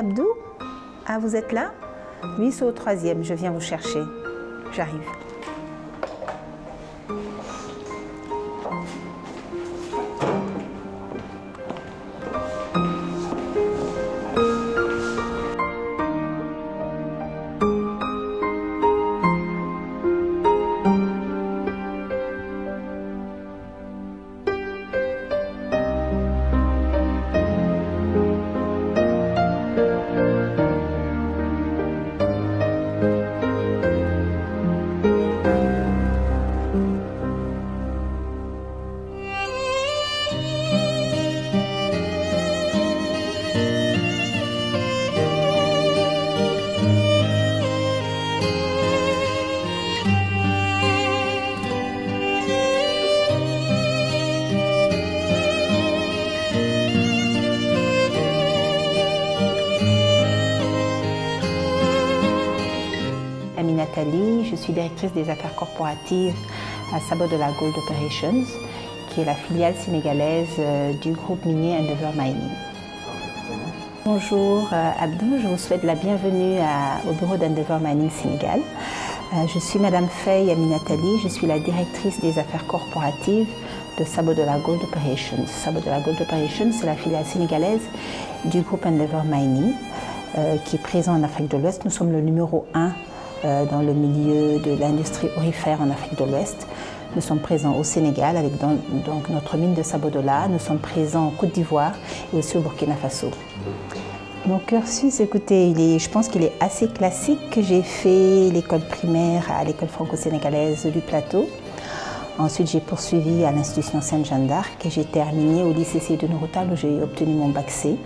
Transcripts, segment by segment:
Abdou? Ah, vous êtes là? Oui, c'est au 3e, je viens vous chercher. J'arrive. Nathalie, je suis directrice des affaires corporatives à Sabodala Gold Operations, qui est la filiale sénégalaise du groupe minier Endeavour Mining. Bonjour Abdou, je vous souhaite la bienvenue au bureau d'Endeavour Mining Sénégal. Je suis Madame Faye Aminatali, je suis la directrice des affaires corporatives de Sabodala Gold Operations. Sabodala Gold Operations, c'est la filiale sénégalaise du groupe Endeavour Mining, qui est présent en Afrique de l'Ouest. Nous sommes le numéro 1 dans le milieu de l'industrie aurifère en Afrique de l'Ouest. Nous sommes présents au Sénégal avec donc notre mine de Sabodala. Nous sommes présents en Côte d'Ivoire et aussi au Burkina Faso. Mon cursus, écoutez, je pense qu'il est assez classique. J'ai fait l'école primaire à l'école franco-sénégalaise du Plateau. Ensuite, j'ai poursuivi à l'institution Sainte-Jeanne d'Arc et j'ai terminé au lycée Seydou Nourou Tall où j'ai obtenu mon bac C.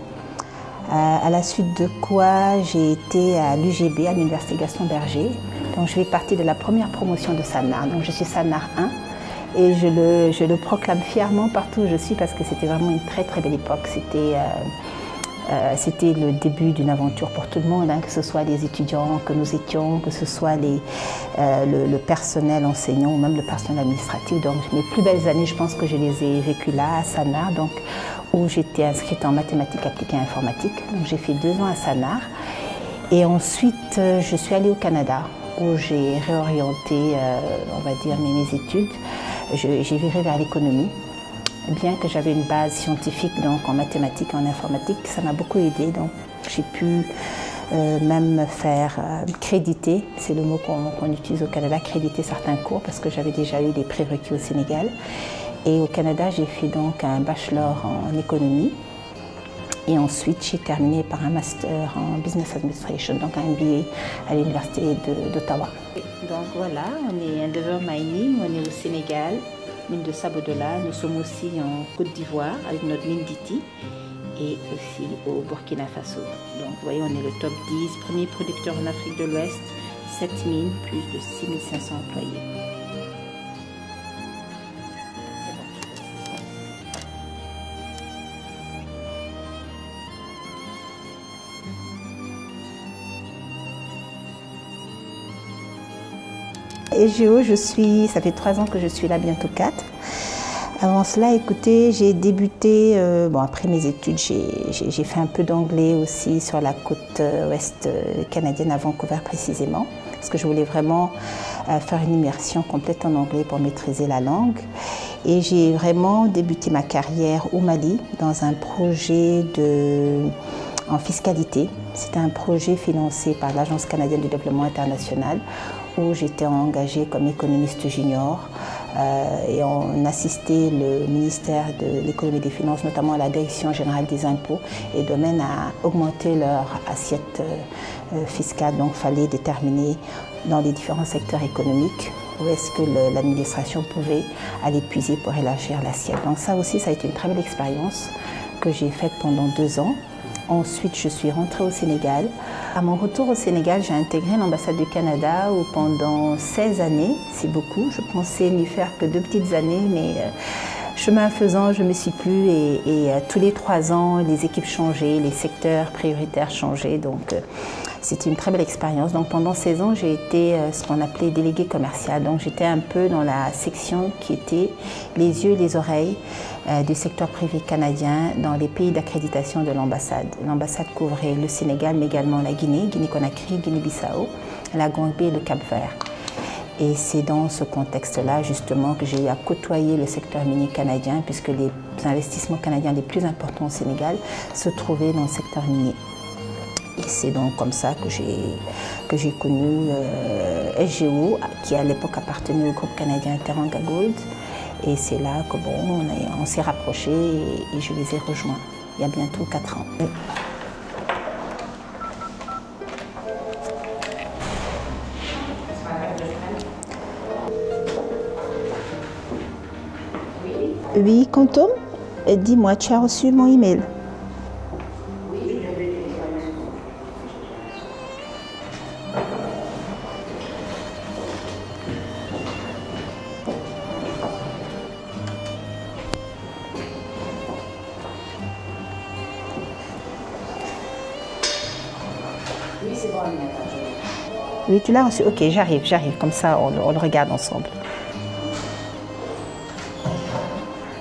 À la suite de quoi j'ai été à l'UGB, à l'Université Gaston Berger. Donc je fais partie de la première promotion de SANAR. Donc je suis SANAR 1 et je le proclame fièrement partout où je suis parce que c'était vraiment une très très belle époque. C'était le début d'une aventure pour tout le monde, hein, que ce soit les étudiants que nous étions, que ce soit le personnel enseignant ou même le personnel administratif. Donc mes plus belles années, je pense que je les ai vécues là, à SANAR, donc, où j'étais inscrite en mathématiques appliquées et informatique. Donc j'ai fait 2 ans à SANAR. Et ensuite, je suis allée au Canada, où j'ai réorienté, on va dire, mes études. J'ai viré vers l'économie. Bien que j'avais une base scientifique donc en mathématiques et en informatique, ça m'a beaucoup aidé. Donc j'ai pu même me faire créditer, c'est le mot qu'on utilise au Canada, créditer certains cours parce que j'avais déjà eu des prérequis au Sénégal. Et au Canada, j'ai fait donc un bachelor en économie. Et ensuite, j'ai terminé par un master en business administration, donc un MBA à l'université d'Ottawa. Donc voilà, on est Endeavour Mining, on est au Sénégal. Mine de Sabodala, nous sommes aussi en Côte d'Ivoire avec notre mine d'Iti et aussi au Burkina Faso. Donc vous voyez, on est le top 10, premier producteur en Afrique de l'Ouest, 7 mines, plus de 6500 employés. EGO, ça fait 3 ans que je suis là, bientôt 4. Avant cela, écoutez, j'ai débuté, après mes études, j'ai fait un peu d'anglais aussi sur la côte ouest canadienne, à Vancouver précisément, parce que je voulais vraiment faire une immersion complète en anglais pour maîtriser la langue. Et j'ai vraiment débuté ma carrière au Mali dans un projet en fiscalité. C'était un projet financé par l'Agence canadienne de développement international où j'étais engagée comme économiste junior et on assistait le ministère de l'économie et des finances, notamment à la direction générale des impôts et domaines, à augmenter leur assiette fiscale. Donc il fallait déterminer dans les différents secteurs économiques où est-ce que l'administration pouvait aller puiser pour élargir l'assiette. Donc ça aussi, ça a été une très belle expérience que j'ai faite pendant 2 ans. Ensuite, je suis rentrée au Sénégal. À mon retour au Sénégal, j'ai intégré l'ambassade du Canada où pendant 16 années, c'est beaucoup. Je pensais n'y faire que 2 petites années, mais chemin faisant, je ne me suis plu et tous les 3 ans, les équipes changeaient, les secteurs prioritaires changeaient. Donc, C'était une très belle expérience. Donc pendant 16 ans, j'ai été ce qu'on appelait déléguée commerciale. Donc j'étais un peu dans la section qui était les yeux et les oreilles du secteur privé canadien dans les pays d'accréditation de l'ambassade. L'ambassade couvrait le Sénégal, mais également la Guinée, Guinée-Conakry, Guinée-Bissau, la Gambie et le Cap-Vert. Et c'est dans ce contexte-là, justement, que j'ai eu à côtoyer le secteur minier canadien, puisque les investissements canadiens les plus importants au Sénégal se trouvaient dans le secteur minier. Et c'est donc comme ça que j'ai connu SGO, qui à l'époque appartenait au groupe canadien Teranga Gold. Et c'est là que bon, on s'est rapprochés et je les ai rejoints il y a bientôt 4 ans. Oui, Quantum, dis-moi, tu as reçu mon email? Oui, c'est bon, Aminata. Oui, tu l'as reçu? Ok, j'arrive, comme ça on le regarde ensemble.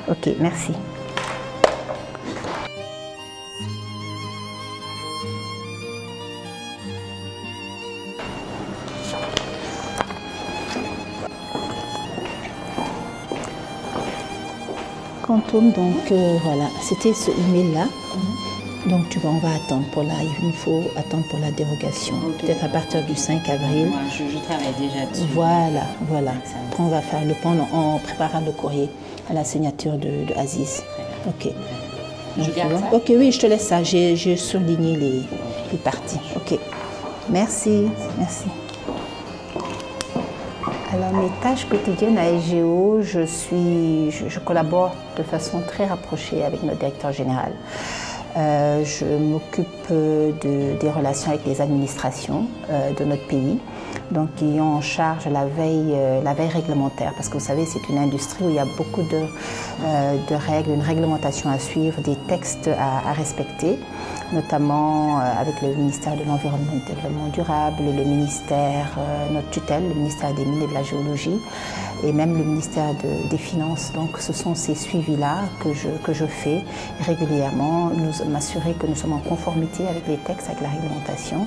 Ok, merci. Quantum, donc voilà, c'était ce email-là. Donc on va attendre pour il faut attendre pour la dérogation, okay. Peut-être à partir du 5 avril. Moi, je travaille déjà dessus. Voilà. Après, on va faire le point en préparant le courrier à la signature de Aziz. Ok. Donc, je garde ça? Ok, oui, je te laisse ça. J'ai surligné les parties. Ok. Merci. Alors, mes tâches quotidiennes à SGO, je collabore de façon très rapprochée avec notre directeur général. Je m'occupe des relations avec les administrations de notre pays, donc qui ont en charge la veille réglementaire, parce que vous savez, c'est une industrie où il y a beaucoup de règles, une réglementation à suivre, des textes à respecter, notamment avec le ministère de l'Environnement et du Développement durable, le ministère, notre tutelle, le ministère des Mines et de la Géologie, et même le ministère des Finances. Donc ce sont ces suivis-là que je fais régulièrement, m'assurer que nous sommes en conformité avec les textes, avec la réglementation.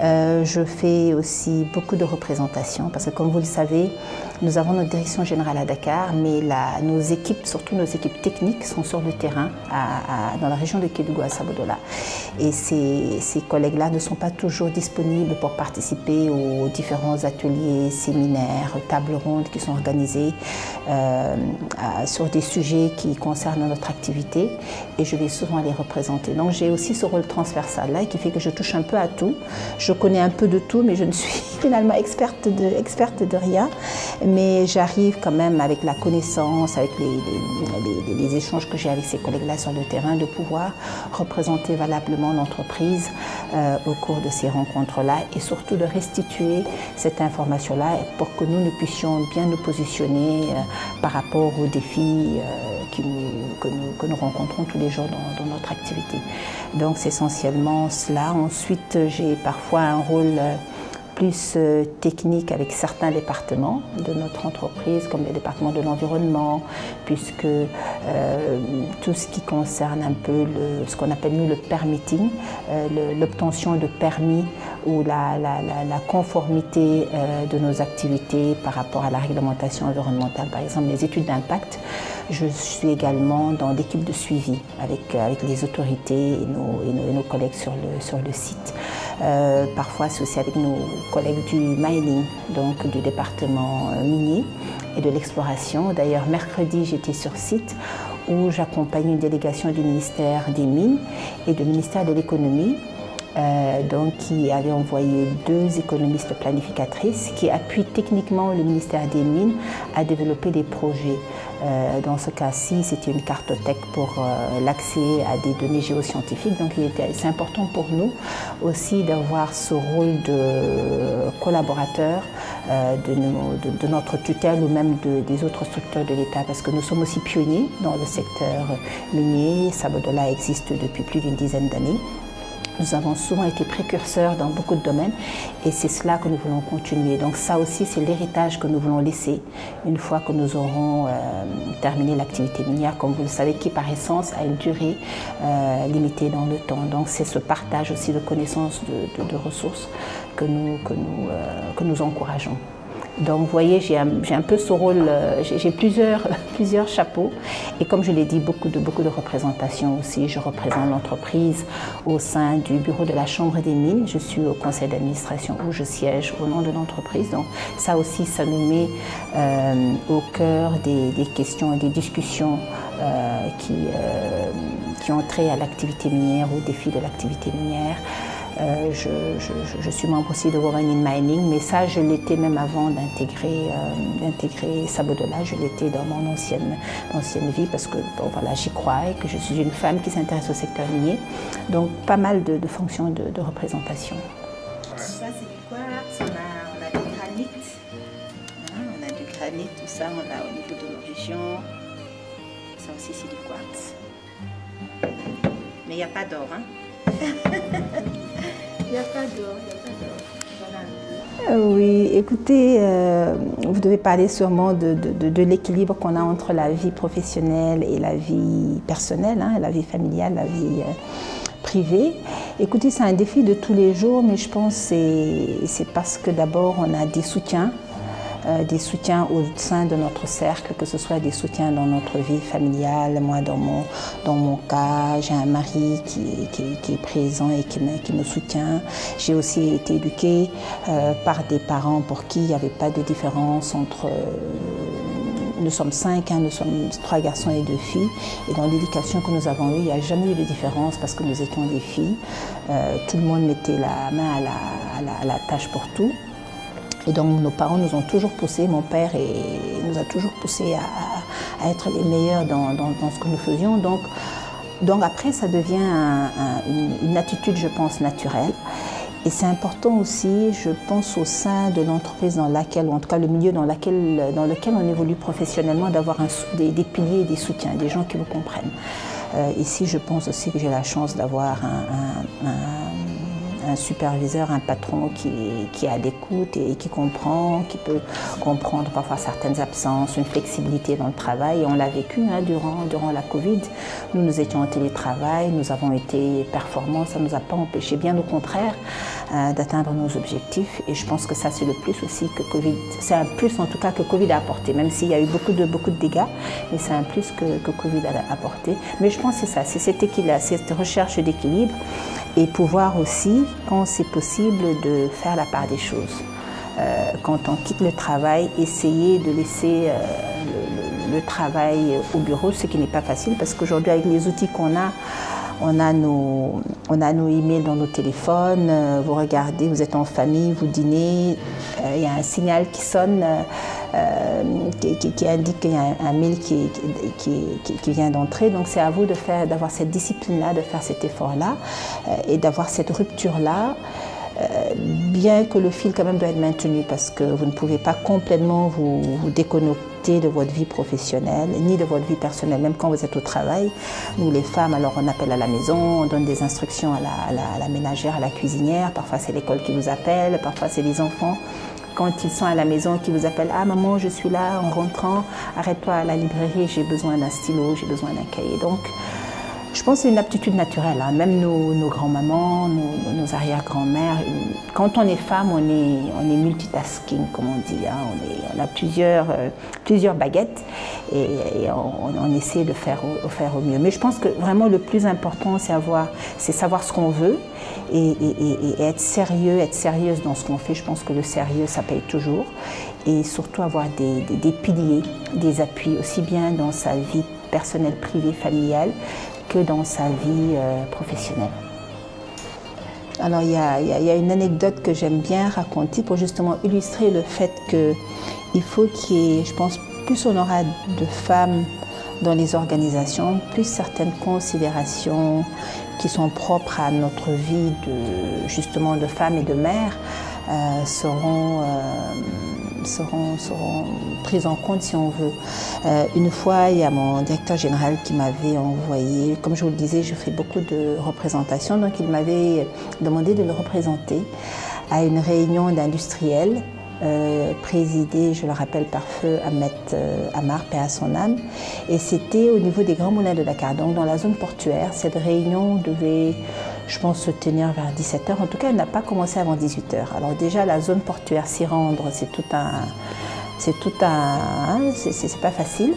Je fais aussi beaucoup de représentations parce que comme vous le savez, nous avons notre direction générale à Dakar, mais nos équipes, surtout nos équipes techniques, sont sur le terrain dans la région de Kédougou à Sabodala. Et ces collègues-là ne sont pas toujours disponibles pour participer aux différents ateliers, séminaires, tables rondes qui sont organisés sur des sujets qui concernent notre activité, et je vais souvent les représenter. Donc j'ai aussi ce rôle transversal-là qui fait que je touche un peu à tout. Je connais un peu de tout, mais je ne suis finalement experte de rien. Mais j'arrive quand même avec la connaissance, avec les échanges que j'ai avec ces collègues-là sur le terrain, de pouvoir représenter valablement l'entreprise au cours de ces rencontres-là, et surtout de restituer cette information-là pour que nous puissions bien nous positionner par rapport aux défis que nous rencontrons tous les jours dans notre activité. Donc c'est essentiellement cela. Ensuite, j'ai parfois un rôle plus technique avec certains départements de notre entreprise, comme le département de l'environnement, puisque tout ce qui concerne un peu ce qu'on appelle nous le permitting, l'obtention de permis ou la conformité de nos activités par rapport à la réglementation environnementale, par exemple les études d'impact. Je suis également dans l'équipe de suivi avec les autorités et nos collègues sur le site. Parfois c'est aussi avec nos collègues du mining, donc du département minier et de l'exploration. D'ailleurs, mercredi, j'étais sur site où j'accompagne une délégation du ministère des Mines et du ministère de l'Économie, donc qui avait envoyé 2 économistes planificatrices qui appuient techniquement le ministère des Mines à développer des projets. Dans ce cas-ci, c'était une cartothèque pour l'accès à des données géoscientifiques. Donc c'est important pour nous aussi d'avoir ce rôle de collaborateur de notre tutelle ou même des autres structures de l'État, parce que nous sommes aussi pionniers dans le secteur minier. Sabodala existe depuis plus d'une dizaine d'années. Nous avons souvent été précurseurs dans beaucoup de domaines et c'est cela que nous voulons continuer. Donc ça aussi, c'est l'héritage que nous voulons laisser une fois que nous aurons terminé l'activité minière, comme vous le savez, qui par essence a une durée limitée dans le temps. Donc c'est ce partage aussi de connaissances, de ressources que nous encourageons. Donc vous voyez, j'ai un peu ce rôle, j'ai plusieurs chapeaux et comme je l'ai dit, beaucoup de représentations aussi. Je représente l'entreprise au sein du bureau de la Chambre des mines. Je suis au conseil d'administration où je siège au nom de l'entreprise. Donc ça aussi, ça nous met au cœur des questions et des discussions qui ont trait à l'activité minière, aux défis de l'activité minière. Je suis membre aussi de Women in Mining, mais ça, je l'étais même avant d'intégrer Sabodala. Je l'étais dans mon ancienne vie parce que bon, voilà, j'y crois et que je suis une femme qui s'intéresse au secteur minier. Donc, pas mal de fonctions de représentation. Ça, c'est du quartz, on a du granit. On a du granit, tout ça, on a au niveau de nos régions. Ça aussi, c'est du quartz. Mais il n'y a pas d'or, hein? Il n'y a pas d'or, voilà. Oui, écoutez, vous devez parler sûrement de l'équilibre qu'on a entre la vie professionnelle et la vie personnelle, hein, la vie familiale, la vie privée. Écoutez, c'est un défi de tous les jours, mais je pense que c'est parce que d'abord on a des soutiens au sein de notre cercle, que ce soit des soutiens dans notre vie familiale. Moi, dans mon cas, j'ai un mari qui est présent et qui me soutient. J'ai aussi été éduquée par des parents pour qui il n'y avait pas de différence entre... Nous sommes 5, nous sommes 3 garçons et 2 filles. Et dans l'éducation que nous avons eue, il n'y a jamais eu de différence parce que nous étions des filles. Tout le monde mettait la main à la tâche pour tout. Et donc nos parents nous ont toujours poussés, mon père nous a toujours poussés à être les meilleurs dans ce que nous faisions. Donc après, ça devient une attitude, je pense, naturelle. Et c'est important aussi, je pense, au sein de l'entreprise dans laquelle, ou en tout cas le milieu dans lequel on évolue professionnellement, d'avoir des piliers et des soutiens, des gens qui vous comprennent. Ici, je pense aussi que j'ai la chance d'avoir un superviseur, un patron qui est à l'écoute et qui comprend, qui peut comprendre parfois certaines absences, une flexibilité dans le travail. Et on l'a vécu hein, durant la Covid. Nous étions en télétravail, nous avons été performants, ça ne nous a pas empêché, bien au contraire, d'atteindre nos objectifs. Et je pense que ça, c'est le plus aussi que Covid, c'est un plus en tout cas que Covid a apporté, même s'il y a eu beaucoup de dégâts, mais c'est un plus que Covid a apporté. Mais je pense que c'est ça, c'est cet équilibre, cette recherche d'équilibre. Et pouvoir aussi, quand c'est possible, de faire la part des choses. Quand on quitte le travail, essayer de laisser le travail au bureau, ce qui n'est pas facile parce qu'aujourd'hui, avec les outils qu'on a, on a nos emails dans nos téléphones, vous regardez, vous êtes en famille, vous dînez, il y a un signal qui sonne, qui indique qu'il y a un mail qui vient d'entrer. Donc c'est à vous d'avoir cette discipline-là, de faire cet effort-là et d'avoir cette rupture-là. Bien que le fil quand même doit être maintenu parce que vous ne pouvez pas complètement vous déconnecter de votre vie professionnelle ni de votre vie personnelle, même quand vous êtes au travail. Nous les femmes, alors on appelle à la maison, on donne des instructions à la ménagère, à la cuisinière, parfois c'est l'école qui vous appelle, parfois c'est les enfants. Quand ils sont à la maison, qui vous appellent « Ah maman, je suis là en rentrant, arrête-toi à la librairie, j'ai besoin d'un stylo, j'ai besoin d'un cahier ». Donc, je pense que c'est une aptitude naturelle, hein. Même nos grands-mamans, nos arrière-grand-mères, quand on est femme, on est multitasking, comme on dit, hein. On a plusieurs baguettes et on essaie de faire au mieux. Mais je pense que vraiment le plus important, c'est savoir ce qu'on veut et être sérieuse dans ce qu'on fait. Je pense que le sérieux, ça paye toujours. Et surtout avoir des piliers, des appuis, aussi bien dans sa vie personnelle, privée, familiale, que dans sa vie professionnelle. Alors il y a une anecdote que j'aime bien raconter pour justement illustrer le fait qu'il faut qu'il y ait, je pense, plus on aura de femmes dans les organisations, plus certaines considérations qui sont propres à notre vie justement de femme et de mère seront seront prises en compte si on veut. Une fois, il y a mon directeur général qui m'avait envoyé, comme je vous le disais, je fais beaucoup de représentations, donc il m'avait demandé de le représenter à une réunion d'industriels présidée, je le rappelle, par feu Ahmed Amar, paix à son âme. Et c'était au niveau des Grands Moulins de Dakar, donc dans la zone portuaire. Cette réunion devait, je pense, se tenir vers 17 h. En tout cas, elle n'a pas commencé avant 18 h. Alors déjà, la zone portuaire, s'y rendre, c'est pas facile.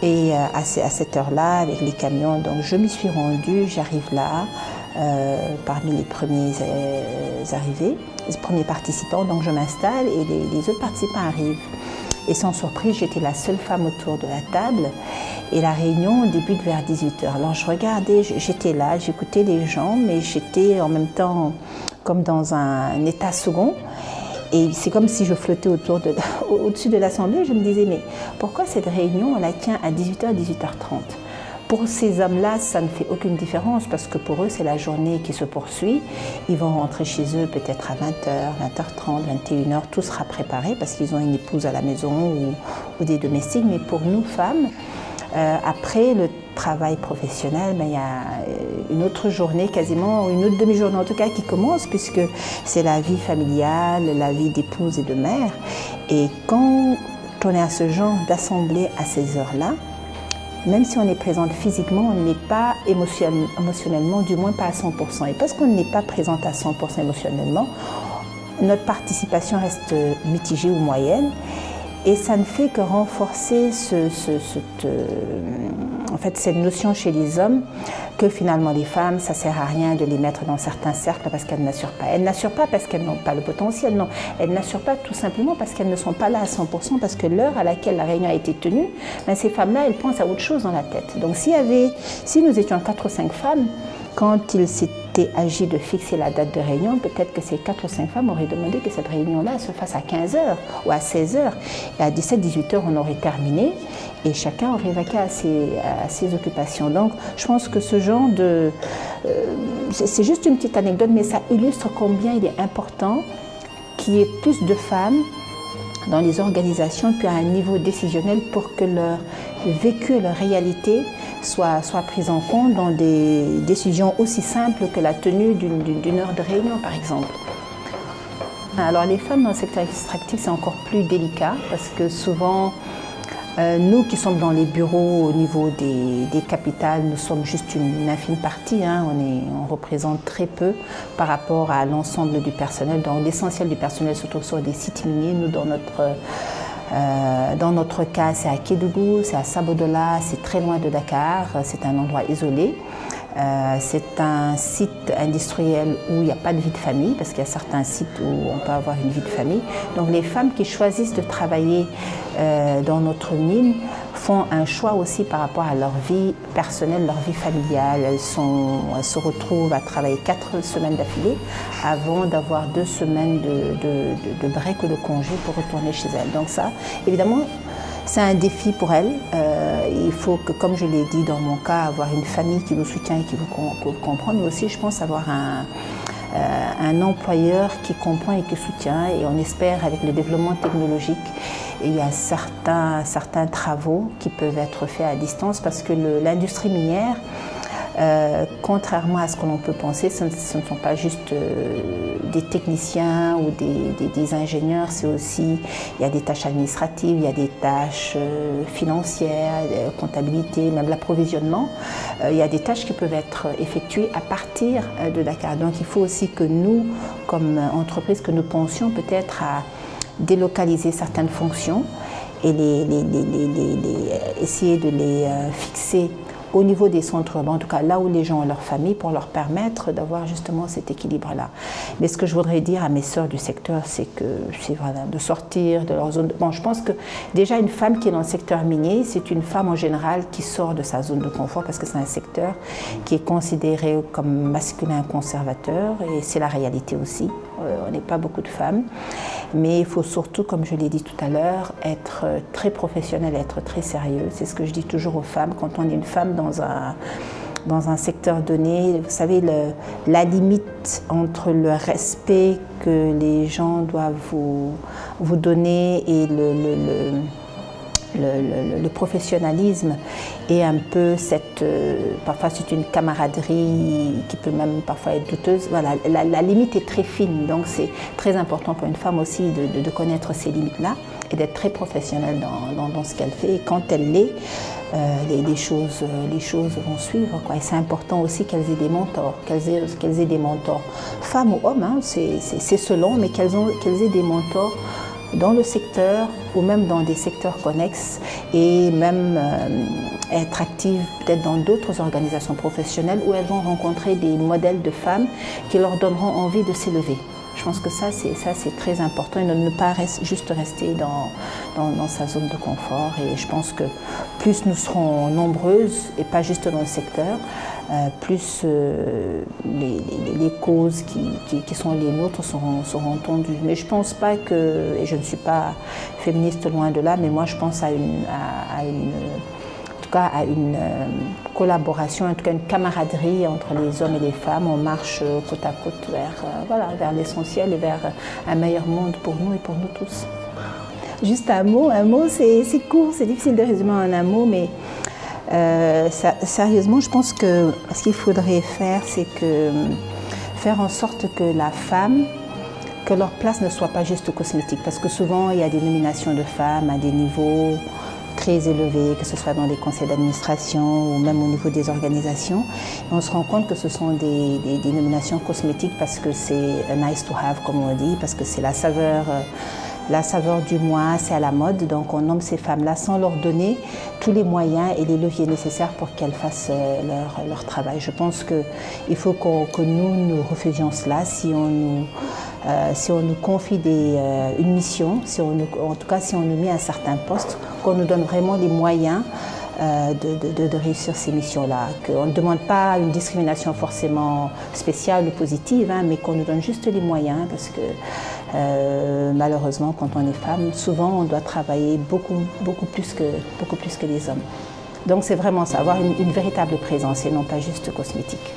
Et à cette heure-là, avec les camions, donc je m'y suis rendue, j'arrive là, parmi les premiers arrivés, les premiers participants, donc je m'installe et les autres participants arrivent. Et sans surprise, j'étais la seule femme autour de la table et la réunion débute vers 18 h. Alors je regardais, j'étais là, j'écoutais les gens, mais j'étais en même temps comme dans un état second. Et c'est comme si je flottais au-dessus de l'Assemblée. Je me disais, mais pourquoi cette réunion, on la tient à 18 h, 18 h 30 ? Pour ces hommes-là, ça ne fait aucune différence parce que pour eux, c'est la journée qui se poursuit. Ils vont rentrer chez eux peut-être à 20 h, 20 h 30, 21 h. Tout sera préparé parce qu'ils ont une épouse à la maison ou des domestiques. Mais pour nous, femmes, après le travail professionnel, il y a une autre journée quasiment, une autre demi-journée en tout cas qui commence puisque c'est la vie familiale, la vie d'épouse et de mère. Et quand on est à ce genre d'assemblée à ces heures-là, même si on est présente physiquement, on n'est pas émotionnellement, du moins pas à 100%. Et parce qu'on n'est pas présente à 100% émotionnellement, notre participation reste mitigée ou moyenne. Et ça ne fait que renforcer cette notion chez les hommes que finalement les femmes, ça ne sert à rien de les mettre dans certains cercles parce qu'elles n'assurent pas. Elles n'assurent pas parce qu'elles n'ont pas le potentiel, non. Elles n'assurent pas tout simplement parce qu'elles ne sont pas là à 100%, parce que l'heure à laquelle la réunion a été tenue, ces femmes-là, elles pensent à autre chose dans la tête. Donc si nous étions 4 ou 5 femmes, quand il s'était agi de fixer la date de réunion, peut-être que ces 4 ou 5 femmes auraient demandé que cette réunion-là se fasse à 15 h ou à 16 h. Et à 17-18 h, on aurait terminé et chacun aurait vaqué à ses occupations. Donc, je pense que ce genre de... c'est juste une petite anecdote, mais ça illustre combien il est important qu'il y ait plus de femmes dans les organisations, puis à un niveau décisionnel pour que leur vécu et leur réalité soient prises en compte dans des décisions aussi simples que la tenue d'une heure de réunion, par exemple. Alors les femmes dans le secteur extractif, c'est encore plus délicat parce que souvent, nous qui sommes dans les bureaux au niveau des capitales, nous sommes juste une infime partie, hein. On représente très peu par rapport à l'ensemble du personnel. Donc l'essentiel du personnel se trouve sur des sites miniers. Nous, dans notre cas, c'est à Kédougou, c'est à Sabodola, c'est très loin de Dakar, c'est un endroit isolé. C'est un site industriel où il n'y a pas de vie de famille, parce qu'il y a certains sites où on peut avoir une vie de famille. Donc les femmes qui choisissent de travailler dans notre mine font un choix aussi par rapport à leur vie personnelle, leur vie familiale. Elles se retrouvent à travailler 4 semaines d'affilée avant d'avoir 2 semaines de break ou de congé pour retourner chez elles. Donc ça, évidemment, c'est un défi pour elles. Il faut que, comme je l'ai dit dans mon cas, avoir une famille qui vous soutient et qui vous comprend, mais aussi, je pense, avoir un employeur qui comprend et qui soutient. Et on espère, avec le développement technologique, il y a certains travaux qui peuvent être faits à distance parce que l'industrie minière, contrairement à ce que l'on peut penser, ce ne sont pas juste des techniciens ou des ingénieurs, c'est aussi, il y a des tâches administratives, il y a des tâches financières, comptabilité, même l'approvisionnement. Il y a des tâches qui peuvent être effectuées à partir de Dakar. Donc il faut aussi que nous, comme entreprise, que nous pensions peut-être à délocaliser certaines fonctions et essayer de les fixer au niveau des centres urbains, en tout cas là où les gens ont leur famille, pour leur permettre d'avoir justement cet équilibre-là. Mais ce que je voudrais dire à mes sœurs du secteur, c'est voilà, de sortir de leur zone de... Bon, je pense que déjà une femme qui est dans le secteur minier, c'est une femme en général qui sort de sa zone de confort parce que c'est un secteur qui est considéré comme masculin conservateur et c'est la réalité aussi. On n'est pas beaucoup de femmes, mais il faut surtout, comme je l'ai dit tout à l'heure, être très professionnel, être très sérieux. C'est ce que je dis toujours aux femmes. Quand on est une femme dans un secteur donné. Vous savez, la limite entre le respect que les gens doivent vous donner et le professionnalisme et un peu parfois c'est une camaraderie qui peut même parfois être douteuse. Voilà, la limite est très fine, donc c'est très important pour une femme aussi de connaître ces limites-là et d'être très professionnelle dans ce qu'elle fait. Et quand elle l'est, les choses vont suivre, quoi. Et c'est important aussi qu'elles aient des mentors, qu'elles aient des mentors, femmes ou hommes, hein, c'est selon, mais qu'elles aient des mentors dans le secteur ou même dans des secteurs connexes et même être actives peut-être dans d'autres organisations professionnelles où elles vont rencontrer des modèles de femmes qui leur donneront envie de s'élever. Je pense que ça c'est très important et ne pas juste rester dans sa zone de confort. Et je pense que plus nous serons nombreuses et pas juste dans le secteur, plus les causes qui sont les nôtres seront entendues. Mais je ne pense pas que, et je ne suis pas féministe loin de là, mais moi je pense à une collaboration, en tout cas une camaraderie entre les hommes et les femmes. On marche côte à côte vers l'essentiel et vers un meilleur monde pour nous et pour nous tous. Juste un mot c'est court, c'est difficile de résumer en un mot, mais sérieusement, je pense que ce qu'il faudrait faire, c'est faire en sorte que la femme, que leur place ne soit pas juste cosmétique, parce que souvent il y a des nominations de femmes à des niveaux très élevés, que ce soit dans les conseils d'administration ou même au niveau des organisations. Et on se rend compte que ce sont des nominations cosmétiques parce que c'est nice to have, comme on dit, parce que c'est la saveur du mois, c'est à la mode. Donc on nomme ces femmes-là sans leur donner tous les moyens et les leviers nécessaires pour qu'elles fassent leur travail. Je pense qu'il faut que nous refusions cela si on nous confie une mission, en tout cas si on nous met à un certain poste, qu'on nous donne vraiment les moyens de réussir ces missions-là. Qu'on ne demande pas une discrimination forcément spéciale ou positive, hein, mais qu'on nous donne juste les moyens, parce que malheureusement, quand on est femme, souvent on doit travailler beaucoup plus que les hommes. Donc c'est vraiment ça, avoir une véritable présence et non pas juste cosmétique.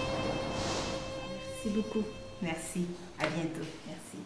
Merci beaucoup. Merci. À bientôt. Merci.